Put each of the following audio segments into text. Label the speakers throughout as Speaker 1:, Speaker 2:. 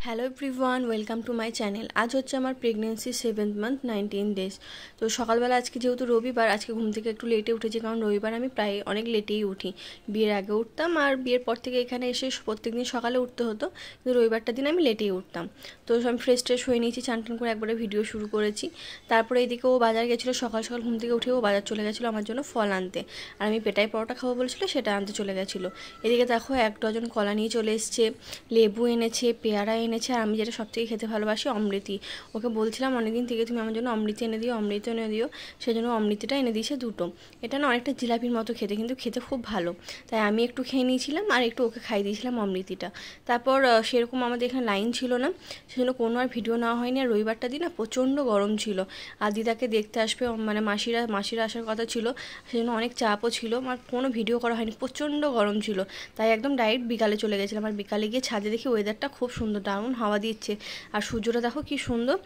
Speaker 1: Hello everyone, welcome to my channel. আজ হচ্ছে আমার প্রেগনেন্সি 7th মান্থ 19 ডেজ। তো সকালবেলা আজকে যেহেতু রবিবার, আজকে ঘুম থেকে একটু লেটে উঠেছি, কারণ রবিবার আমি প্রায় অনেক লেটেই উঠি। বিয়ের আগে উঠতাম, আর বিয়ের পর থেকে এখানে এসে প্রত্যেকদিন সকালে উঠতে হতো, কিন্তু রবিবারটা দিন আমি লেটেই উঠতাম। তো আমি ফ্রেশ ট্রেশ হয়ে নিয়েছি, চান টান করে একবারে ভিডিও শুরু করেছি। তারপরে এদিকে ও বাজার গেছিলো, সকাল সকাল ঘুম থেকে উঠে ও বাজার চলে গেছিলো আমার জন্য ফল আনতে, আর আমি পেটাই পরোটা খাবো বলছিল, সেটা আনতে চলে গেছিলো। এদিকে দেখো 1 ডজন কলা নিয়ে চলে এসছে, লেবু এনেছে, পেয়ারা এনেছে, আর আমি যেটা সবথেকে খেতে ভালোবাসি অমৃতি। ওকে বলছিলাম অনেকদিন থেকে তুমি আমার জন্য অমৃতি এনে দিও, অমৃতি এনে দিও, সেই জন্য অমৃতিটা এনে দিয়েছে 2টো। এটা না অনেকটা জিলাপির মতো খেতে, কিন্তু খেতে খুব ভালো, তাই আমি একটু খেয়ে নিয়েছিলাম আর একটু ওকে খাইয়ে দিয়েছিলাম অমৃতিটা। তারপর সেরকম আমাদের এখানে লাইন ছিল না, সেজন্য কোনো আর ভিডিও নেওয়া হয়নি। আর রবিবারটা দিন না প্রচণ্ড গরম ছিল, আর দিদাকে দেখতে আসবে মানে মাসিরা আসার কথা ছিল, সেজন্য অনেক চাপও ছিল, আমার কোনো ভিডিও করা হয়নি, প্রচণ্ড গরম ছিল। তাই একদম ডাইরেক্ট বিকালে চলে গেছিলাম, আর বিকালে গিয়ে ছাদে দেখি ওয়েদারটা খুব সুন্দর, দারুণ হাওয়া দিচ্ছে, আর সূর্যটা দেখো কি সুন্দর।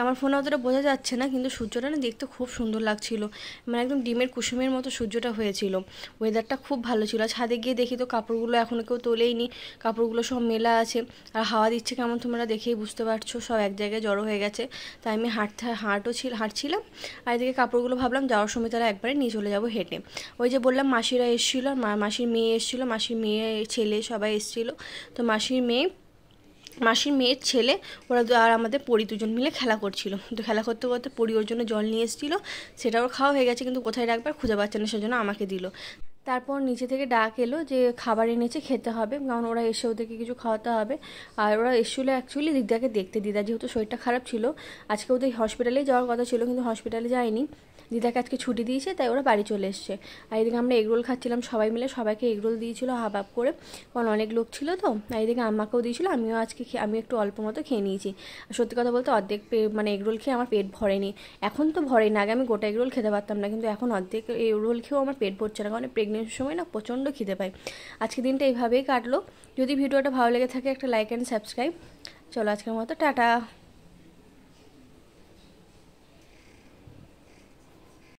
Speaker 1: আমার ফোনে অতটা বোঝা যাচ্ছে না, কিন্তু সূর্যটা না দেখতে খুব সুন্দর লাগছিল, মানে একদম ডিমের কুসুমের মতো সূর্যটা হয়েছিল। ওয়েদারটা খুব ভালো ছিল। ছাদে গিয়ে দেখি তো কাপড়গুলো এখনও কেউ তোলেইনি, কাপড়গুলো সব মেলা আছে, আর হাওয়া দিচ্ছে কেমন তোমরা দেখেই বুঝতে পারছো, সব এক জায়গায় জড়ো হয়ে গেছে। তাই আমি হাঁটছিলাম, আর এদিকে কাপড়গুলো ভাবলাম যাওয়ার সময় তারা একবারে নিয়ে চলে যাবো হেঁটে। ওই যে বললাম মাসিরা এসেছিলো, মাসির মেয়ে এসেছিলো, মাসির মেয়ে ছেলে সবাই এসেছিলো। তো মাসির মেয়ের ছেলে ওরা আর আমাদের পরি দুজন মিলে খেলা করছিল। তো খেলা করতে করতে পরি ওর জন্য জল নিয়ে এসেছিলো, সেটা ওর খাওয়া হয়ে গেছে, কিন্তু কোথায় রাখবার খুঁজে পাচ্ছে না, সেজন্য আমাকে দিল। তারপর নিচে থেকে ডাক এলো যে খাবার এনেছে, খেতে হবে, কারণ ওরা এসে ওদেরকে কিছু খাওয়াতে হবে। আর ওরা এসেছিলো অ্যাকচুয়ালি দিদাকে দেখতে, দিদা যেহেতু শরীরটা খারাপ ছিল, আজকে ওদের হসপিটালেই যাওয়ার কথা ছিল, কিন্তু হসপিটালে যায়নি, দিদাকে আজকে ছুটি দিয়েছে, তাই ওরা বাড়ি চলে এসছে। আর এদিকে আমরা এগরোল খাচ্ছিলাম সবাই মিলে, সবাইকে এগরোল দিয়েছিল হাফ হাফ করে, কারণ অনেক লোক ছিল তো। আর এদিকে আমাকেও দিয়েছিল, আমি একটু অল্প মতো খেয়ে নিয়েছি। আর সত্যি কথা বলতে অর্ধেক মানে এগরোল খেয়ে আমার পেট ভরেনি। এখন তো ভরেই না, আগে আমি গোটা এগরোল খেতে পারতাম না, কিন্তু এখন অর্ধেক এগরোল খেয়েও আমার পেট ভরছে না, কারণ প্রেগনেন্সির সময় না প্রচণ্ড খিদে পাই। আজকে দিনটা এইভাবেই কাটলো। যদি ভিডিওটা ভালো লেগে থাকে একটা লাইক অ্যান্ড সাবস্ক্রাইব। চলো আজকের মতো টাটা।